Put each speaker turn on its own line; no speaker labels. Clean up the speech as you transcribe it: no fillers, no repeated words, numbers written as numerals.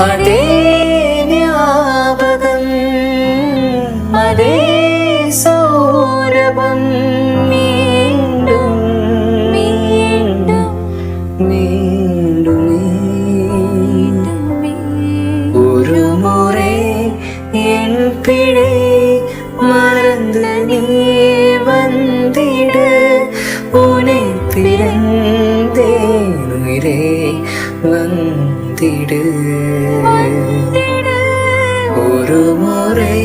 அதே ஞாபகம் அதே சௌரபம் மீண்டும் மீண்டும் மீண்டும் ஒரு முறை என் பிழை மறந்து நீ வந்திடு உனை பிறந்தேன் உயிரே வந்திடு ஒரு முறை